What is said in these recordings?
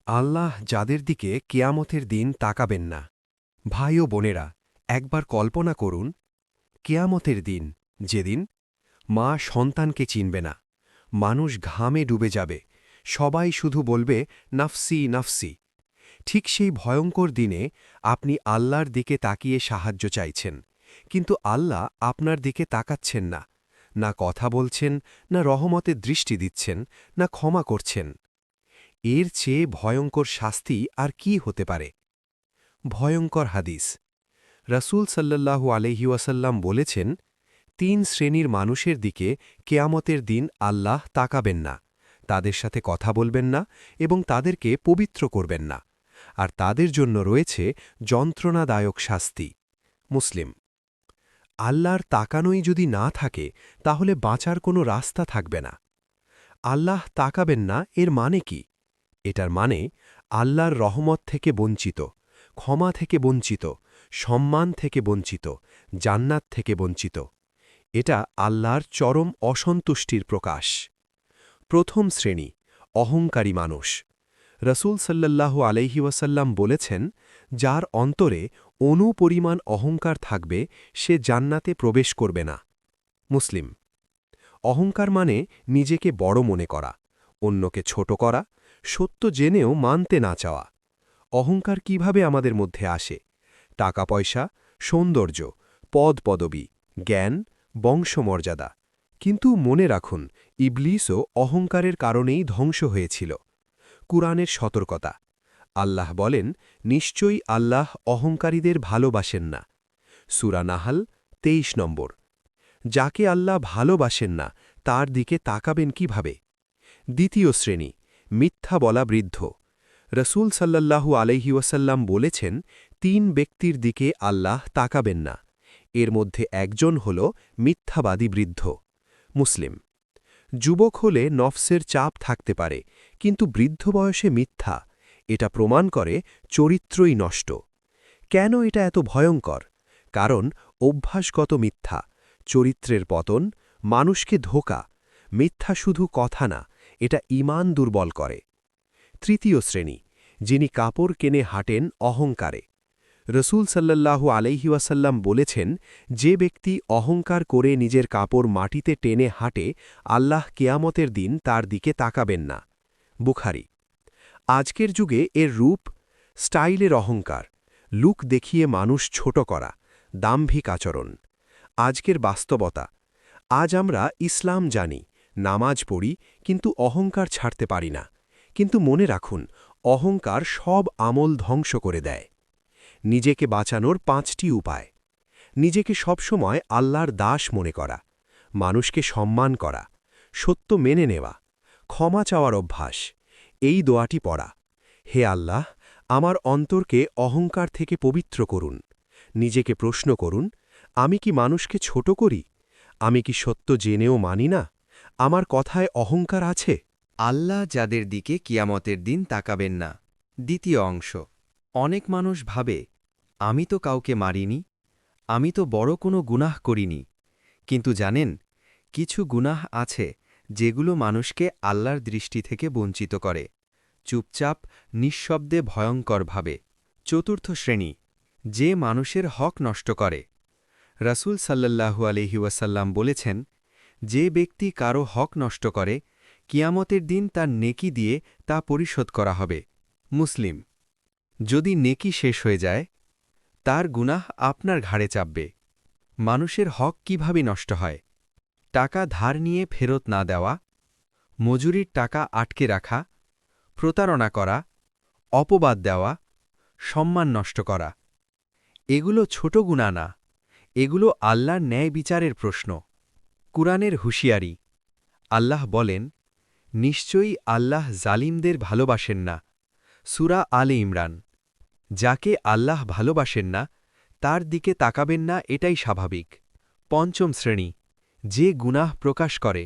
আল্লাহ যাদের দিকে কেয়ামতের দিন তাকাবেন না। ভাই ও বোনেরা, একবার কল্পনা করুন, কেয়ামতের দিন, যেদিন মা সন্তানকে চিনবে না, মানুষ ঘামে ডুবে যাবে, সবাই শুধু বলবে নাফসি নাফসি। ঠিক সেই ভয়ঙ্কর দিনে আপনি আল্লাহর দিকে তাকিয়ে সাহায্য চাইছেন, কিন্তু আল্লাহ আপনার দিকে তাকাচ্ছেন না, না কথা বলছেন, না রহমতের দৃষ্টি দিচ্ছেন, না ক্ষমা করছেন। এর চেয়ে ভয়ঙ্কর শাস্তি আর কি হতে পারে? ভয়ঙ্কর হাদিস। রাসূল সাল্লাল্লাহু আলাইহি ওয়াসাল্লাম বলেছেন, ৩ শ্রেণীর মানুষের দিকে কেয়ামতের দিন আল্লাহ তাকাবেন না, তাদের সাথে কথা বলবেন না এবং তাদেরকে পবিত্র করবেন না, আর তাদের জন্য রয়েছে যন্ত্রণাদায়ক শাস্তি। মুসলিম। আল্লাহর তাকানোই যদি না থাকে, তাহলে বাঁচার কোনো রাস্তা থাকবে না। আল্লাহ তাকাবেন না এর মানে কি? এটার মানে আল্লাহর রহমত থেকে বঞ্চিত, ক্ষমা থেকে বঞ্চিত, সম্মান থেকে বঞ্চিত, জান্নাত থেকে বঞ্চিত। এটা আল্লাহর চরম অসন্তুষ্টির প্রকাশ। প্রথম শ্রেণী, অহংকারী মানুষ। রসুল সাল্লাল্লাহু আলাইহি ওয়াসাল্লাম বলেছেন, যার অন্তরে পরিমাণ অহংকার থাকবে সে জান্নাতে প্রবেশ করবে না। মুসলিম। অহংকার মানে নিজেকে বড় মনে করা, অন্যকে ছোট করা, সত্য জেনেও মানতে না চাওয়া। অহংকার কিভাবে আমাদের মধ্যে আসে? টাকা পয়সা, সৌন্দর্য, পদপদবী, জ্ঞান, বংশমর্যাদা। কিন্তু মনে রাখুন, ইবলীসও অহংকারের কারণেই ধ্বংস হয়েছিল। কুরআনের সতর্কতা। আল্লাহ বলেন, নিশ্চয়ই আল্লাহ অহংকারীদের ভালোবাসেন না। সূরা নাহাল ২৩ নম্বর। যাকে আল্লাহ ভালোবাসেন না, তার দিকে তাকাবেন কিভাবে? দ্বিতীয় শ্রেণী, মিথ্যা বলা বৃদ্ধ। রসুল সাল্লাল্লাহু আলাইহি ওয়াসাল্লাম বলেছেন, ৩ ব্যক্তির দিকে আল্লাহ তাকাবেন না। এর মধ্যে একজন হল মিথ্যাবাদী বৃদ্ধ। মুসলিম। যুবক হলে নফসের চাপ থাকতে পারে, কিন্তু বৃদ্ধ বয়সে মিথ্যা, এটা প্রমাণ করে চরিত্রই নষ্ট। কেন এটা এত ভয়ঙ্কর? কারণ অভ্যাসগত মিথ্যা, চরিত্রের পতন, মানুষকে ধোঁকা। মিথ্যা শুধু কথা না, এটা ঈমান দুর্বল করে। তৃতীয় শ্রেণী, যিনি কাপড় কেনে হাঁটেন অহংকারে। রসুল সাল্লাল্লাহু আলাইহি ওয়াসাল্লাম বলেছেন, যে ব্যক্তি অহংকার করে নিজের কাপড় মাটিতে টেনে হাঁটে, আল্লাহ কেয়ামতের দিন তার দিকে তাকাবেন না। বুখারী। আজকের যুগে এর রূপ, স্টাইলের অহংকার, লুক দেখিয়ে মানুষ ছোট করা, দাম্ভিক আচরণ। আজকের বাস্তবতা। আজ আমরা ইসলাম জানি, নামাজ পড়ি, কিন্তু অহংকার ছাড়তে পারি না। কিন্তু মনে রাখুন, অহংকার সব আমল ধ্বংস করে দেয়। নিজেকে বাঁচানোর ৫টি উপায়। নিজেকে সবসময় আল্লাহর দাস মনে করা, মানুষকে সম্মান করা, সত্য মেনে নেওয়া, ক্ষমা চাওয়ার অভ্যাস। এই দোয়াটি পড়া, হে আল্লাহ, আমার অন্তরকে অহংকার থেকে পবিত্র করুন। নিজেকে প্রশ্ন করুন, আমি কি মানুষকে ছোট করি? আমি কি সত্য জেনেও মানি না? আমার কথায় অহংকার আছে? আল্লাহ যাদের দিকে কিয়ামতের দিন তাকাবেন না। দ্বিতীয় অংশ। অনেক মানুষ ভাবে, আমি তো কাউকে মারিনি, আমি তো বড় কোনো গুনাহ করিনি। কিন্তু জানেন, কিছু গুনাহ আছে যেগুলো মানুষকে আল্লাহর দৃষ্টি থেকে বঞ্চিত করে, চুপচাপ, নিঃশব্দে, ভয়ঙ্করভাবে। চতুর্থ শ্রেণী, যে মানুষের হক নষ্ট করে। রাসূল সাল্লাল্লাহু আলাইহি ওয়াসাল্লাম বলেছেন, যে ব্যক্তি কারো হক নষ্ট করে, কিয়ামতের দিন তার নেকি দিয়ে তা পরিশোধ করা হবে। মুসলিম। যদি নেকি শেষ হয়ে যায়, তার গুনাহ আপনার ঘাড়ে চাপবে। মানুষের হক কিভাবে নষ্ট হয়? টাকা ধার নিয়ে ফেরত না দেওয়া, মজুরির টাকা আটকে রাখা, প্রতারণা করা, অপবাদ দেওয়া, সম্মান নষ্ট করা। এগুলো ছোট গুনাহ না, এগুলো আল্লাহর ন্যায় বিচারের প্রশ্ন। কুরআনের হুঁশিয়ারি। আল্লাহ বলেন, নিশ্চয়ই আল্লাহ জালিমদের ভালোবাসেন না। সূরা আলে ইমরান। যাকে আল্লাহ ভালোবাসেন না, তার দিকে তাকাবেন না, এটাই স্বাভাবিক। পঞ্চম শ্রেণী, যে গুনাহ প্রকাশ করে।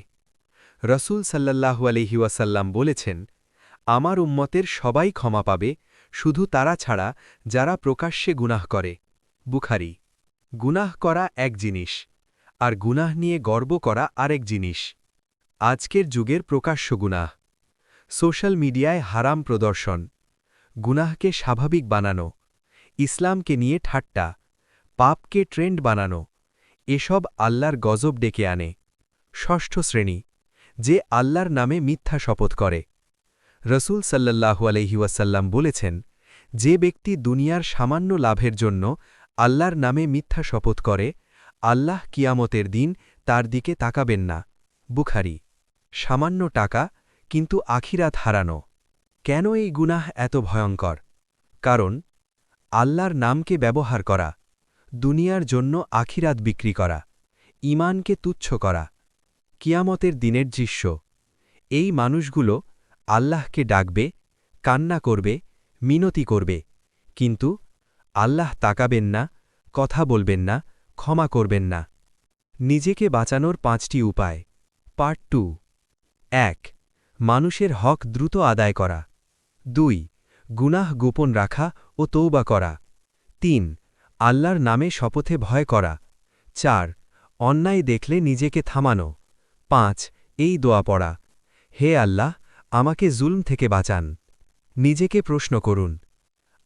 রসুল সাল্লাল্লাহু আলাইহি ওয়াসাল্লাম বলেছেন, আমার উম্মতের সবাই ক্ষমা পাবে, শুধু তারা ছাড়া যারা প্রকাশ্যে গুনাহ করে। বুখারী। গুনাহ করা এক জিনিস, আর গুনাহ নিয়ে গর্ব করা আরেক জিনিস। আজকের যুগের প্রকাশ্য গুনাহ। সোশ্যাল মিডিয়ায় হারাম প্রদর্শন, গুনাহকে স্বাভাবিক বানানো, ইসলামকে নিয়ে ঠাট্টা, পাপকে ট্রেন্ড বানানো, এসব আল্লাহর গজব ডেকে আনে। ষষ্ঠ শ্রেণী, যে আল্লাহর নামে মিথ্যা শপথ করে। রসূল সাল্লাল্লাহু আলাইহি ওয়াসাল্লাম বলেছেন, যে ব্যক্তি দুনিয়ার সামান্য লাভের জন্য আল্লাহর নামে মিথ্যা শপথ করে, আল্লাহ কিয়ামতের দিন তার দিকে তাকাবেন না। বুখারী। সামান্য টাকা, কিন্তু আখিরাত হারানো। কেন এই গুনাহ এত ভয়ঙ্কর? কারণ আল্লাহর নামকে ব্যবহার করা, দুনিয়ার জন্য আখিরাত বিক্রি করা, ঈমানকে তুচ্ছ করা। কিয়ামতের দিনের দৃশ্য, এই মানুষগুলো আল্লাহকে ডাকবে, কান্না করবে, মিনতি করবে, কিন্তু আল্লাহ তাকাবেন না, কথা বলবেন না, ক্ষমা করবেন না। নিজেকে বাঁচানোর ৫টি উপায়। পার্ট 2। ১. মানুষের হক দ্রুত আদায় করা। ২. গুনাহ গোপন রাখা ও তৌবা করা। ৩. আল্লাহর নামে শপথে ভয় করা। ৪. অন্যায় দেখলে নিজেকে থামানো। ৫. এই দোয়া পড়া, হে আল্লাহ, আমাকে জুলম থেকে বাঁচান। নিজেকে প্রশ্ন করুন,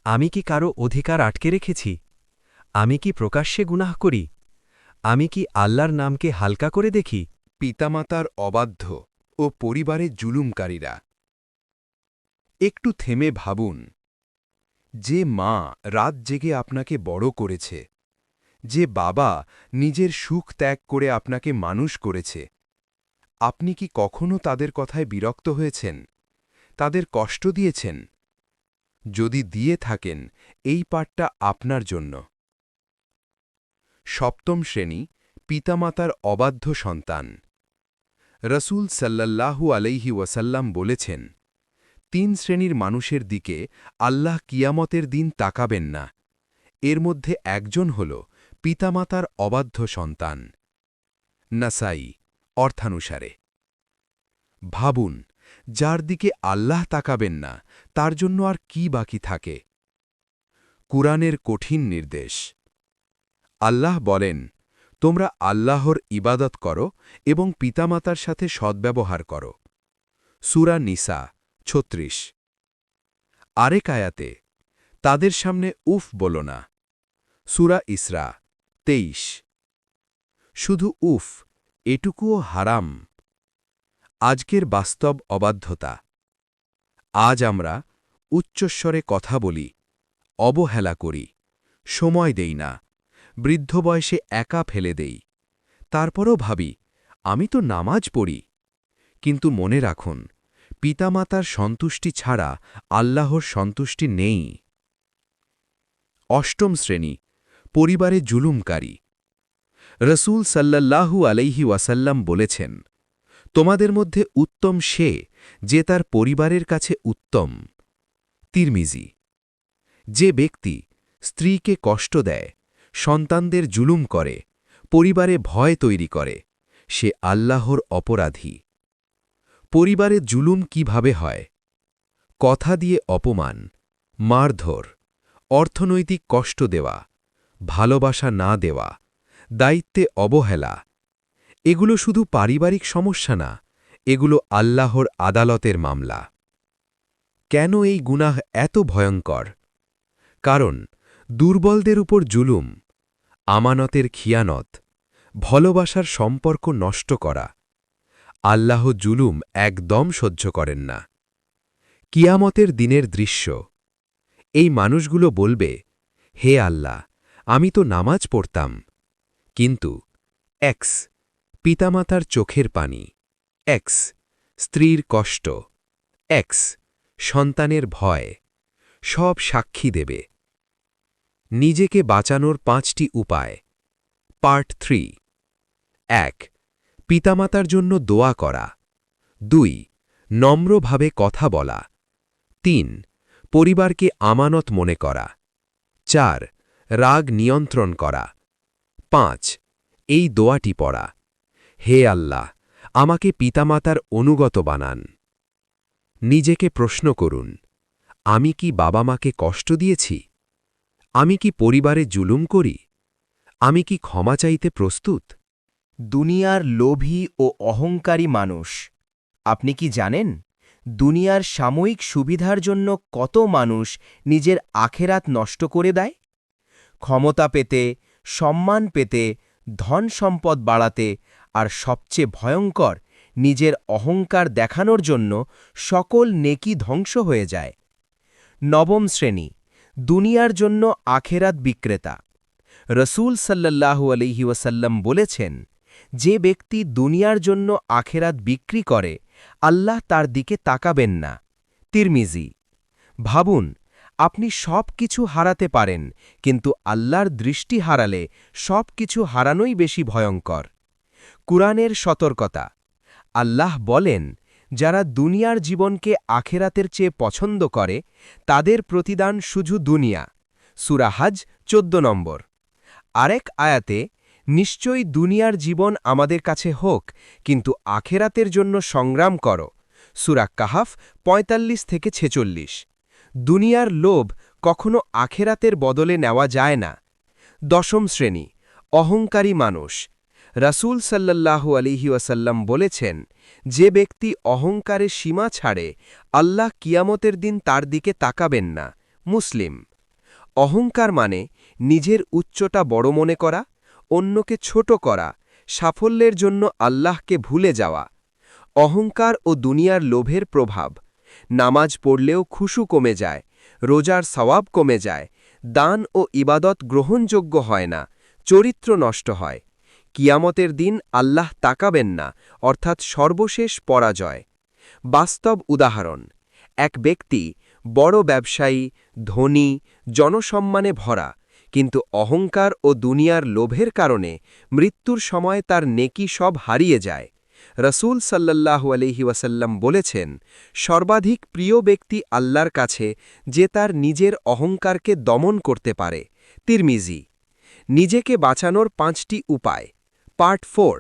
আমি কি কারো অধিকার আটকে রেখেছি? আমি কি প্রকাশ্যে গুনাহ করি? আমি কি আল্লাহর নামকে হালকা করে দেখি? পিতামাতার অবাধ্য ও পরিবারের জুলুমকারীরা। একটু থেমে ভাবুন, যে মা রাত জেগে আপনাকে বড় করেছে, যে বাবা নিজের সুখ ত্যাগ করে আপনাকে মানুষ করেছে, আপনি কি কখনো তাদের কথায় বিরক্ত হয়েছেন, তাদের কষ্ট দিয়েছেন? যদি দিয়ে থাকেন, এই পাঠটা আপনার জন্য। সপ্তম শ্রেণী, পিতামাতার অবাধ্য সন্তান। রসূল সাল্লাল্লাহু আলাইহি ওয়াসাল্লাম বলেছেন, ৩ শ্রেণীর মানুষের দিকে আল্লাহ কিয়ামতের দিন তাকাবেন না। এর মধ্যে একজন হল পিতামাতার অবাধ্য সন্তান। নাসাই, অর্থানুসারে। ভাবুন, যার দিকে আল্লাহ তাকাবেন না, তার জন্য আর কি বাকি থাকে? কুরআনের কঠিন নির্দেশ। আল্লাহ বলেন, তোমরা আল্লাহর ইবাদত করো এবং পিতামাতার সাথে সদ্ব্যবহার করো। সূরা নিসা ৩৬। আরেক আয়াতে, তাদের সামনে উফ বলো না। সূরা ইসরা ২৩। শুধু উফ, এটুকুও হারাম। আজকের বাস্তব অবাধ্যতা। আজ আমরা উচ্চস্বরে কথা বলি, অবহেলা করি, সময় দেই না, বৃদ্ধ বয়সে একা ফেলে দেই। তারপরও ভাবি, আমি তো নামাজ পড়ি। কিন্তু মনে রাখুন, পিতামাতার সন্তুষ্টি ছাড়া আল্লাহর সন্তুষ্টি নেই। অষ্টম শ্রেণী, পরিবারে জুলুমকারী। রসূল সাল্লাল্লাহু আলাইহি ওয়াসাল্লাম বলেছেন, তোমাদের মধ্যে উত্তম সে, যে তার পরিবারের কাছে উত্তম। তিরমিজি। যে ব্যক্তি স্ত্রীকে কষ্ট দেয়, সন্তানদের জুলুম করে, পরিবারে ভয় তৈরি করে, সে আল্লাহর অপরাধী। পরিবারে জুলুম কিভাবে হয়? কথা দিয়ে অপমান, মারধর, অর্থনৈতিক কষ্ট দেওয়া, ভালোবাসা না দেওয়া, দায়িত্বে অবহেলা। এগুলো শুধু পারিবারিক সমস্যা না, এগুলো আল্লাহর আদালতের মামলা। কেন এই গুনাহ এত ভয়ঙ্কর? কারণ দুর্বলদের উপর জুলুম, আমানতের খিয়ানত, ভালোবাসার সম্পর্ক নষ্ট করা। আল্লাহ জুলুম একদম সহ্য করেন না। কিয়ামতের দিনের দৃশ্য। এই মানুষগুলো বলবে, হে আল্লাহ, আমি তো নামাজ পড়তাম। কিন্তু এক্স, পিতামাতার চোখের পানি, এক্স, স্ত্রীর কষ্ট, এক্স, সন্তানের ভয়, সব সাক্ষী দেবে। নিজেকে বাঁচানোর ৫টি উপায়। পার্ট ৩। ১. পিতামাতার জন্য দোয়া করা। ২. নম্রভাবে কথা বলা। ৩. পরিবারকে আমানত মনে করা। ৪. রাগ নিয়ন্ত্রণ করা। ৫. এই দোয়াটি পড়া, হে আল্লাহ, আমাকে পিতামাতার অনুগত বানান। নিজেকে প্রশ্ন করুন, আমি কি বাবা মাকে কষ্ট দিয়েছি? আমি কি পরিবারে জুলুম করি? আমি কি ক্ষমা চাইতে প্রস্তুত? দুনিয়ার লোভী ও অহংকারী মানুষ। আপনি কি জানেন, দুনিয়ার সাময়িক সুবিধার জন্য কত মানুষ নিজের আখেরাত নষ্ট করে দেয়? ক্ষমতা পেতে, সম্মান পেতে, ধন সম্পদ বাড়াতে আর সবচেয়ে ভয়ঙ্কর নিজের অহংকার দেখানোর জন্য সকল নেকি ধ্বংস হয়ে যায়। নবম শ্রেণী, দুনিয়ার জন্য আখেরাত বিক্রেতা। রসূল সাল্লাল্লাহু আলাইহি ওয়াসাল্লাম বলেছেন, যে ব্যক্তি দুনিয়ার জন্য আখেরাত বিক্রি করে, আল্লাহ তার দিকে তাকাবেন না। তিরমিজি। ভাবুন, আপনি সব কিছু হারাতে পারেন, কিন্তু আল্লাহর দৃষ্টি হারালে সব কিছু হারানোই বেশি ভয়ঙ্কর। কুরআনের সতর্কতা। আল্লাহ বলেন, যারা দুনিয়ার জীবনকে আখেরাতের চেয়ে পছন্দ করে, তাদের প্রতিদান শুধু দুনিয়া। সূরা হজ 14 নম্বর। আরেক আয়াতে, নিশ্চয়ই দুনিয়ার জীবন আমাদের কাছে হোক, কিন্তু আখেরাতের জন্য সংগ্রাম করো। সূরা কাহাফ 45-46। দুনিয়ার লোভ কখনো আখেরাতের বদলে নেওয়া যায় না। দশম শ্রেণী, অহংকারী মানুষ। রাসূল সাল্লাল্লাহু আলাইহি ওয়াসাল্লাম বলেছেন, যে ব্যক্তি অহংকারে সীমা ছাড়ে, আল্লাহ কিয়ামতের দিন তার দিকে তাকাবেন না। মুসলিম। অহংকার মানে নিজের উচ্চতা বড় মনে করা, অন্যকে ছোট করা, সাফল্যের জন্য আল্লাহকে ভুলে যাওয়া। অহংকার ও দুনিয়ার লোভের প্রভাব। নামাজ পড়লেও খুশু কমে যায়, রোজার সওয়াব কমে যায়, দান ও ইবাদত গ্রহণযোগ্য হয় না, চরিত্র নষ্ট হয়। কিয়ামতের দিন আল্লাহ তাকাবেন না, অর্থাৎ সর্বশেষ পরাজয়। বাস্তব উদাহরণ। এক ব্যক্তি বড় ব্যবসায়ী, ধনী, জনসম্মানে ভরা, কিন্তু অহংকার ও দুনিয়ার লোভের কারণে মৃত্যুর সময় তার নেকি সব হারিয়ে যায়। রসূল সাল্লাল্লাহু আলাইহি ওয়াসাল্লাম বলেছেন, সর্বাধিক প্রিয় ব্যক্তি আল্লাহর কাছে যে তার নিজের অহংকারকে দমন করতে পারে। তিরমিজি। নিজেকে বাঁচানোর 5টি উপায়। পার্ট 4।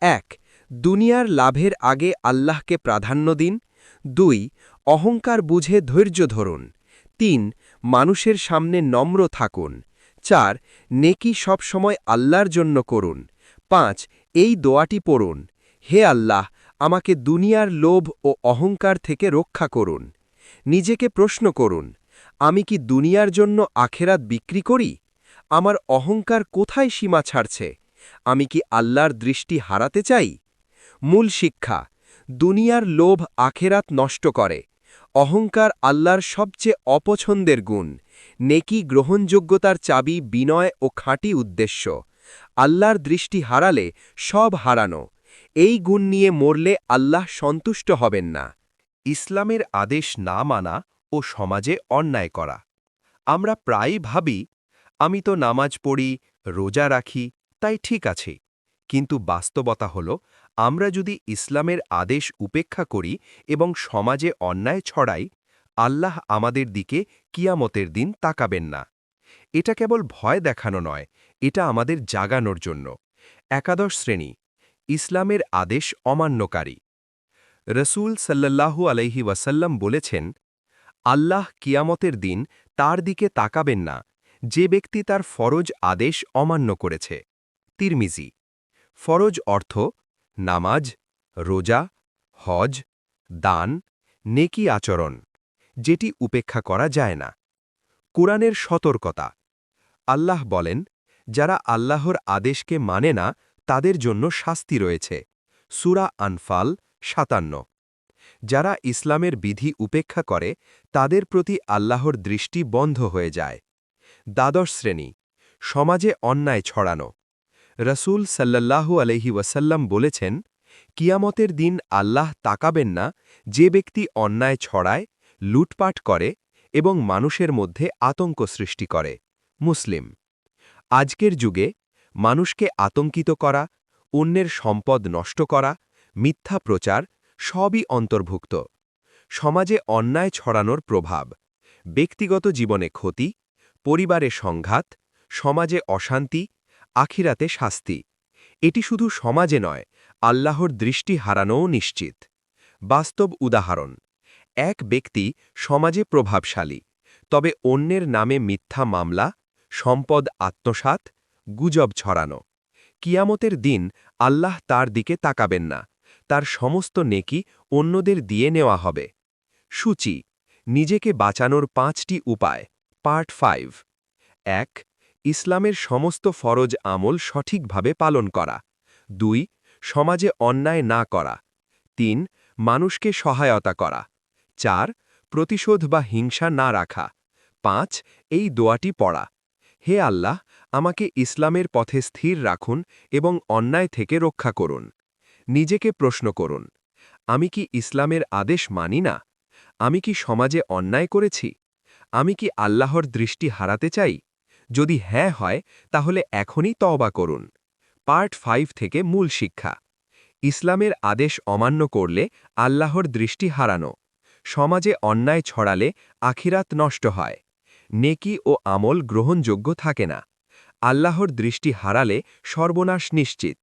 1. দুনিয়ার লাভের আগে আল্লাহকে প্রাধান্য দিন। 2. অহংকার বুঝে ধৈর্য ধরুন। 3. মানুষের সামনে নম্র থাকুন। 4. নেকি সব সময় আল্লাহর জন্য করুন। 5. এই দোয়াটি পড়ুন, হে আল্লাহ, আমাকে দুনিয়ার লোভ ও অহংকার থেকে রক্ষা করুন। নিজেকে প্রশ্ন করুন, আমি কি দুনিয়ার জন্য আখেরাত বিক্রি করি? আমার অহংকার কোথায় সীমা ছাড়ছে? আমি কি আল্লাহর দৃষ্টি হারাতে চাই? মূল শিক্ষা। দুনিয়ার লোভ আখেরাত নষ্ট করে। অহংকার আল্লাহর সবচেয়ে অপছন্দের গুণ। নেকি গ্রহণযোগ্যতার চাবি বিনয় ও খাঁটি উদ্দেশ্য। আল্লাহর দৃষ্টি হারালে সব হারানো। এই গুণ নিয়ে মরলে আল্লাহ সন্তুষ্ট হবেন না। ইসলামের আদেশ না মানা ও সমাজে অন্যায় করা। আমরা প্রায়ই ভাবি, আমি তো নামাজ পড়ি, রোজা রাখি, তাই ঠিক আছে। কিন্তু বাস্তবতা হল, আমরা যদি ইসলামের আদেশ উপেক্ষা করি এবং সমাজে অন্যায় ছড়াই, আল্লাহ আমাদের দিকে কিয়ামতের দিন তাকাবেন না। এটা কেবল ভয় দেখানো নয়, এটা আমাদের জাগানোর জন্য। একাদশ শ্রেণী, ইসলামের আদেশ অমান্যকারী। রসূল সাল্লাল্লাহু আলাইহি ওয়াসাল্লাম বলেছেন, আল্লাহ কিয়ামতের দিন তার দিকে তাকাবেন না, যে ব্যক্তি তার ফরজ আদেশ অমান্য করেছে। তিরমিজি। ফরজ অর্থ নামাজ, রোজা, হজ, দান, নেকি আচরণ, যেটি উপেক্ষা করা যায় না। কুরআনের সতর্কতা। আল্লাহ বলেন, যারা আল্লাহর আদেশকে মানে না, তাদের জন্য শাস্তি রয়েছে। সূরা আনফাল 57। যারা ইসলামের বিধি উপেক্ষা করে, তাদের প্রতি আল্লাহর দৃষ্টি বন্ধ হয়ে যায়। দ্বাদশ শ্রেণী, সমাজে অন্যায় ছড়ানো। রসূল সাল্লাল্লাহু আলাইহি ওয়াসাল্লাম বলেছেন, কিয়ামতের দিন আল্লাহ তাকাবেন না, যে ব্যক্তি অন্যায় ছড়ায়, লুটপাট করে এবং মানুষের মধ্যে আতঙ্ক সৃষ্টি করে। মুসলিম। আজকের যুগে মানুষকে আতঙ্কিত করা, অন্যের সম্পদ নষ্ট করা, মিথ্যা প্রচার সবই অন্তর্ভুক্ত। সমাজে অন্যায় ছড়ানোর প্রভাব। ব্যক্তিগত জীবনে ক্ষতি, পরিবারে সংঘাত, সমাজে অশান্তি, আখিরাতে শাস্তি। এটি শুধু সমাজে নয়, আল্লাহর দৃষ্টি হারানোও নিশ্চিত। বাস্তব উদাহরণ। এক ব্যক্তি সমাজে প্রভাবশালী, তবে অন্যের নামে মিথ্যা মামলা, সম্পদ আত্মসাৎ, গুজব ছড়ানো। কিয়ামতের দিন আল্লাহ তার দিকে তাকাবেন না, তার সমস্ত নেকি অন্যদের দিয়ে নেওয়া হবে। সূচি নিজেকে বাঁচানোর 5টি উপায় পার্ট 5 1 ইসলামের সমস্ত ফরজ আমল সঠিকভাবে পালন করা 2 সমাজে অন্যায় না করা 3 মানুষকে সহায়তা করা 4 প্রতিশোধ বা হিংসা না রাখা 5 এই দোয়াটি পড়া হে আল্লাহ আমাকে ইসলামের পথে স্থির রাখুন এবং অন্যায় থেকে রক্ষা করুন নিজেকে প্রশ্ন করুন আমি কি ইসলামের আদেশ মানি না আমি কি সমাজে অন্যায় করেছি আমি কি আল্লাহর দৃষ্টি হারাতে চাই যদি হ্যাঁ হয় তাহলে এখনই তওবা করুন পার্ট 5 থেকে মূল শিক্ষা ইসলামের আদেশ অমান্য করলে আল্লাহর দৃষ্টি হারানো সমাজে অন্যায় ছড়ালে আখিরাত নষ্ট হয় নেকি ও আমল গ্রহণযোগ্য থাকে না আল্লাহর দৃষ্টি হারালে সর্বনাশ নিশ্চিত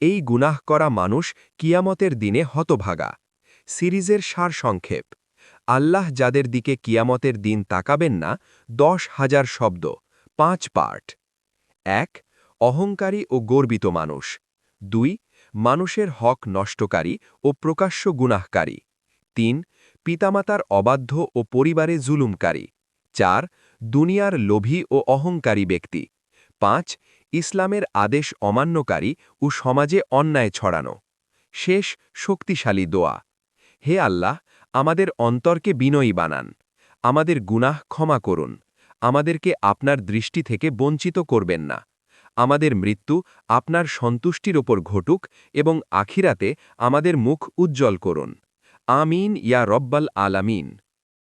এই গুনাহ করা মানুষ কিয়ামতের দিনে হতভাগা সিরিজের সারসংক্ষেপ আল্লাহ যাদের দিকে কিয়ামতের দিন তাকাবেন না 10,000 শব্দ 5 পার্ট 1 অহংকারী ও গর্বিত মানুষ 2 মানুষের হক নষ্টকারী ও প্রকাশ্য গুনাহকারী 3 পিতামাতার অবাধ্য ও পরিবারে জুলুমকারী 4 দুনিয়ার লোভী ও অহংকারী ব্যক্তি 5 ইসলামের আদেশ অমান্যকারী ও সমাজে অন্যায় ছড়ানো শেষ শক্তিশালী দোয়া হে আল্লাহ আমাদের অন্তরকে বিনয়ী বানান আমাদের গুনাহ ক্ষমা করুন আমাদেরকে আপনার দৃষ্টি থেকে বঞ্চিত করবেন না আমাদের মৃত্যু আপনার সন্তুষ্টির ওপর ঘটুক এবং আখিরাতে আমাদের মুখ উজ্জ্বল করুন আমিন ইয়া রব্বাল আলামিন